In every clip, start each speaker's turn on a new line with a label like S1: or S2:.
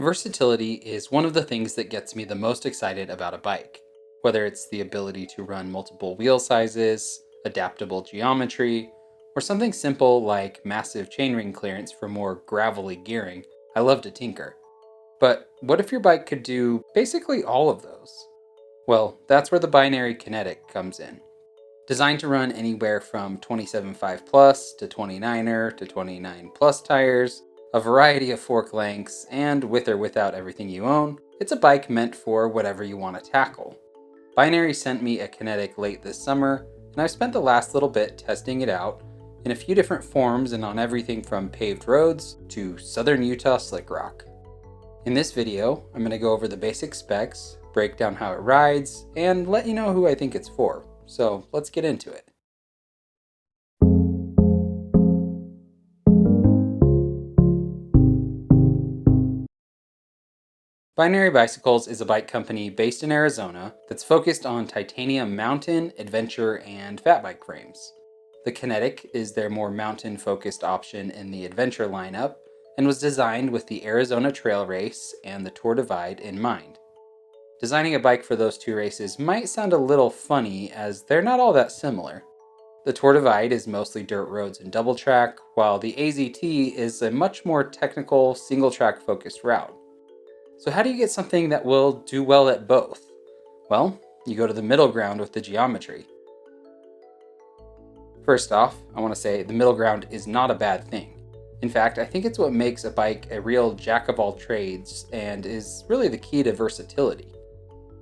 S1: Versatility is one of the things that gets me the most excited about a bike. Whether it's the ability to run multiple wheel sizes, adaptable geometry, or something simple like massive chainring clearance for more gravelly gearing, I love to tinker. But what if your bike could do basically all of those? Well, that's where the binary Kinetik comes in. Designed to run anywhere from 27.5 plus to 29er to 29 plus tires, a variety of fork lengths, and with or without everything you own, it's a bike meant for whatever you want to tackle. Binary sent me a Kinetik late this summer, and I've spent the last little bit testing it out in a few different forms and on everything from paved roads to southern Utah slick rock. In this video, I'm going to go over the basic specs, break down how it rides, and let you know who I think it's for. So let's get into it. Binary Bicycles is a bike company based in Arizona that's focused on titanium mountain, adventure, and fat bike frames. The Kinetik is their more mountain-focused option in the adventure lineup and was designed with the Arizona Trail Race and the Tour Divide in mind. Designing a bike for those two races might sound a little funny as they're not all that similar. The Tour Divide is mostly dirt roads and double track, while the AZT is a much more technical, single track focused route. So how do you get something that will do well at both? Well, you go to the middle ground with the geometry. First off, I want to say the middle ground is not a bad thing. In fact, I think it's what makes a bike a real jack of all trades and is really the key to versatility.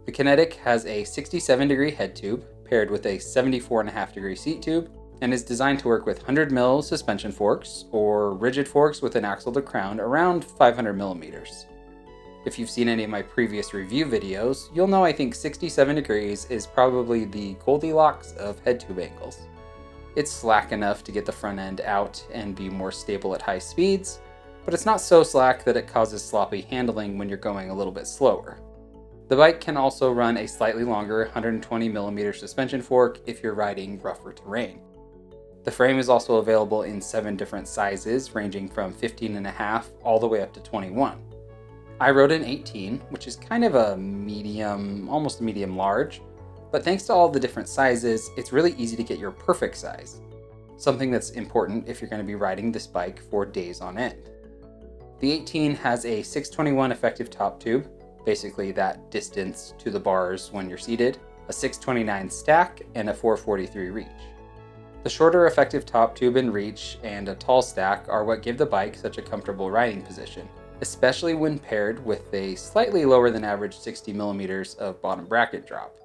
S1: The Kinetik has a 67-degree head tube paired with a 74.5-degree seat tube and is designed to work with 100mm suspension forks or rigid forks with an axle to crown around 500mm. If you've seen any of my previous review videos, you'll know I think 67 degrees is probably the Goldilocks of head tube angles. It's slack enough to get the front end out and be more stable at high speeds, but it's not so slack that it causes sloppy handling when you're going a little bit slower. The bike can also run a slightly longer 120mm suspension fork if you're riding rougher terrain. The frame is also available in 7 different sizes, ranging from 15.5 all the way up to 21. I rode an 18, which is kind of a medium, almost a medium large, but thanks to all the different sizes, it's really easy to get your perfect size. Something that's important if you're going to be riding this bike for days on end. The 18 has a 621 effective top tube, basically that distance to the bars when you're seated, a 629 stack, and a 443 reach. The shorter effective top tube and reach and a tall stack are what give the bike such a comfortable riding position, especially when paired with a slightly lower than average 60mm of bottom bracket drop.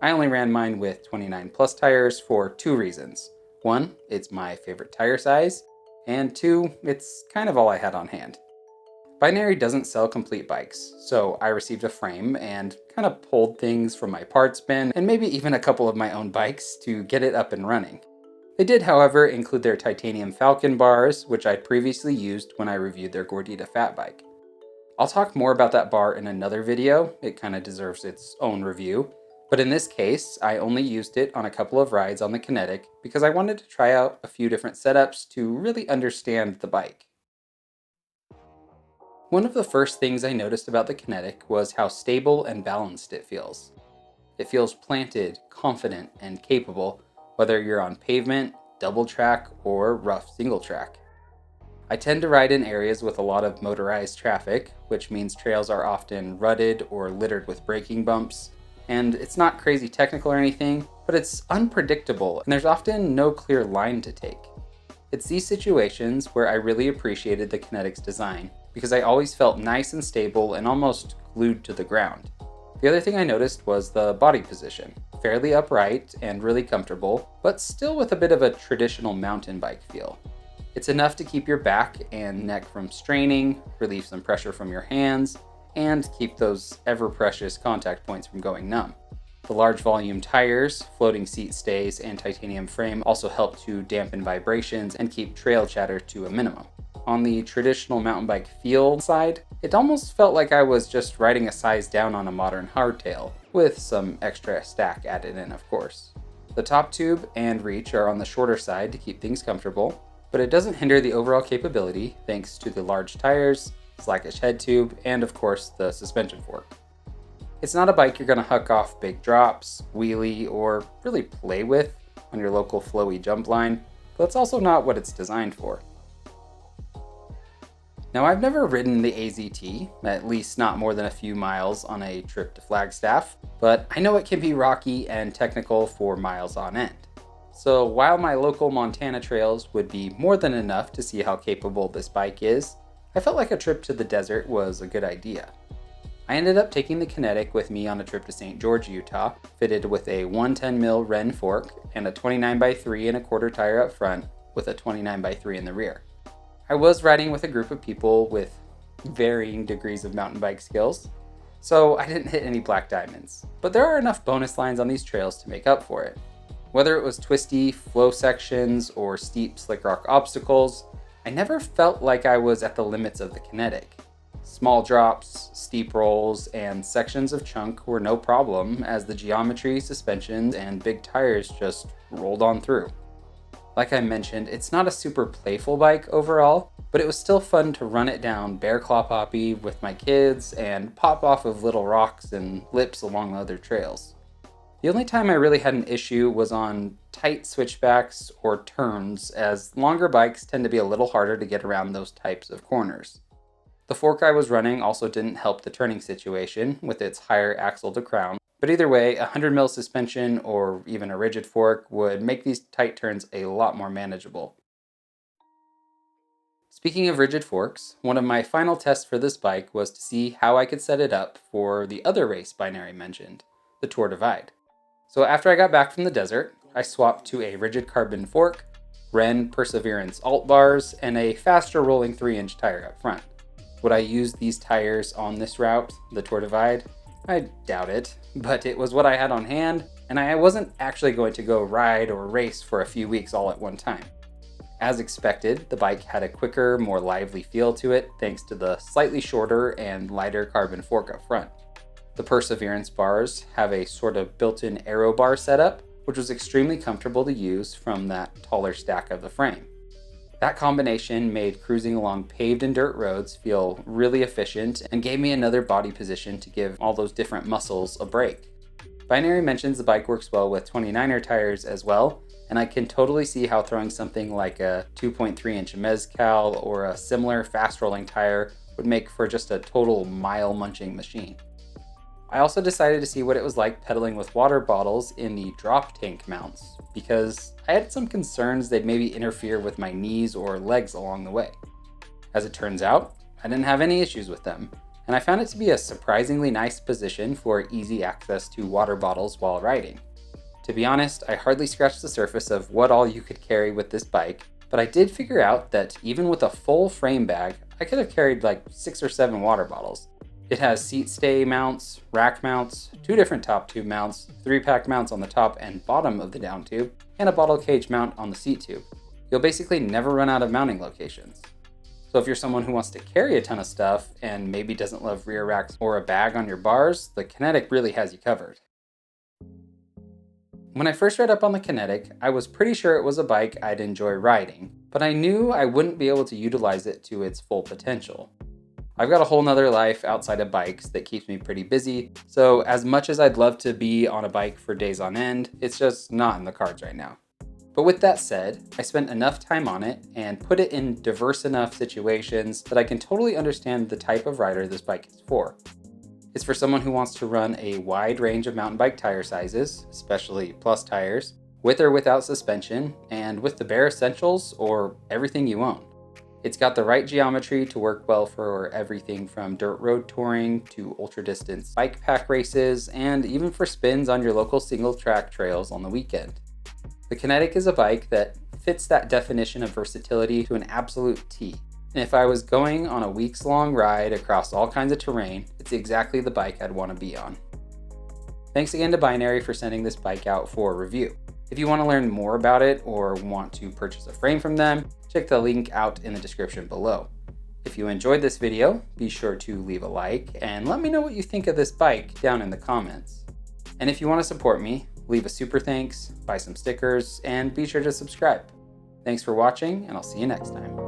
S1: I only ran mine with 29 plus tires for 2 reasons. 1, it's my favorite tire size, and 2, it's kind of all I had on hand. Binary doesn't sell complete bikes, so I received a frame and kind of pulled things from my parts bin and maybe even a couple of my own bikes to get it up and running. They did, however, include their titanium Falcon bars, which I'd previously used when I reviewed their Gordita fat bike. I'll talk more about that bar in another video, it kind of deserves its own review, but in this case, I only used it on a couple of rides on the Kinetik because I wanted to try out a few different setups to really understand the bike. One of the first things I noticed about the Kinetik was how stable and balanced it feels. It feels planted, confident, and capable, whether you're on pavement, double track, or rough single track. I tend to ride in areas with a lot of motorized traffic, which means trails are often rutted or littered with braking bumps, and it's not crazy technical or anything, but it's unpredictable and there's often no clear line to take. It's these situations where I really appreciated the Kinetik's design, because I always felt nice and stable and almost glued to the ground. The other thing I noticed was the body position. Fairly upright and really comfortable, but still with a bit of a traditional mountain bike feel. It's enough to keep your back and neck from straining, relieve some pressure from your hands, and keep those ever-precious contact points from going numb. The large volume tires, floating seat stays, and titanium frame also help to dampen vibrations and keep trail chatter to a minimum. On the traditional mountain bike feel side, it almost felt like I was just riding a size down on a modern hardtail, with some extra stack added in, of course. The top tube and reach are on the shorter side to keep things comfortable, but it doesn't hinder the overall capability thanks to the large tires slackish head tube, and of course the suspension fork. It's not a bike you're going to huck off big drops, wheelie, or really play with on your local flowy jump line, but that's also not what it's designed for. Now, I've never ridden the AZT, at least not more than a few miles on a trip to Flagstaff, but I know it can be rocky and technical for miles on end. So while my local Montana trails would be more than enough to see how capable this bike is, I felt like a trip to the desert was a good idea. I ended up taking the Kinetik with me on a trip to St. George, Utah, fitted with a 110mm Ren fork and a 29x3¼ tire up front with a 29x3 in the rear. I was riding with a group of people with varying degrees of mountain bike skills, so I didn't hit any black diamonds, but there are enough bonus lines on these trails to make up for it. Whether it was twisty flow sections or steep slick rock obstacles, I never felt like I was at the limits of the Kinetik. Small drops, steep rolls, and sections of chunk were no problem as the geometry, suspensions, and big tires just rolled on through. Like I mentioned, it's not a super playful bike overall, but it was still fun to run it down bear claw poppy with my kids and pop off of little rocks and lips along other trails. The only time I really had an issue was on tight switchbacks or turns, as longer bikes tend to be a little harder to get around those types of corners. The fork I was running also didn't help the turning situation with its higher axle to crown, but either way, a 100mm suspension or even a rigid fork would make these tight turns a lot more manageable. Speaking of rigid forks, one of my final tests for this bike was to see how I could set it up for the other race Binary mentioned, the Tour Divide. So after I got back from the desert, I swapped to a rigid carbon fork, Ren Perseverance alt bars, and a faster rolling 3-inch tire up front. Would I use these tires on this route, the Tour Divide? I doubt it, but it was what I had on hand, and I wasn't actually going to go ride or race for a few weeks all at one time. As expected, the bike had a quicker, more lively feel to it thanks to the slightly shorter and lighter carbon fork up front. The Perseverance bars have a sort of built-in aero bar setup, which was extremely comfortable to use from that taller stack of the frame. That combination made cruising along paved and dirt roads feel really efficient and gave me another body position to give all those different muscles a break. Binary mentions the bike works well with 29er tires as well, and I can totally see how throwing something like a 2.3-inch Mezcal or a similar fast-rolling tire would make for just a total mile-munching machine. I also decided to see what it was like pedaling with water bottles in the drop tank mounts, because I had some concerns they'd maybe interfere with my knees or legs along the way. As it turns out, I didn't have any issues with them, and I found it to be a surprisingly nice position for easy access to water bottles while riding. To be honest, I hardly scratched the surface of what all you could carry with this bike, but I did figure out that even with a full frame bag, I could have carried like 6 or 7 water bottles. It has seat stay mounts, rack mounts, 2 different top tube mounts, 3-pack mounts on the top and bottom of the down tube, and a bottle cage mount on the seat tube. You'll basically never run out of mounting locations. So if you're someone who wants to carry a ton of stuff and maybe doesn't love rear racks or a bag on your bars, the Kinetik really has you covered. When I first read up on the Kinetik, I was pretty sure it was a bike I'd enjoy riding, but I knew I wouldn't be able to utilize it to its full potential. I've got a whole nother life outside of bikes that keeps me pretty busy, so as much as I'd love to be on a bike for days on end, it's just not in the cards right now. But with that said, I spent enough time on it and put it in diverse enough situations that I can totally understand the type of rider this bike is for. It's for someone who wants to run a wide range of mountain bike tire sizes, especially plus tires, with or without suspension, and with the bare essentials or everything you own. It's got the right geometry to work well for everything from dirt road touring to ultra distance bike pack races, and even for spins on your local single track trails on the weekend. The Kinetik is a bike that fits that definition of versatility to an absolute T. And if I was going on a weeks long ride across all kinds of terrain, it's exactly the bike I'd want to be on. Thanks again to Binary for sending this bike out for review. If you want to learn more about it or want to purchase a frame from them, check the link out in the description below. If you enjoyed this video, be sure to leave a like and let me know what you think of this bike down in the comments. And if you want to support me, leave a super thanks, buy some stickers, and be sure to subscribe. Thanks for watching, and I'll see you next time.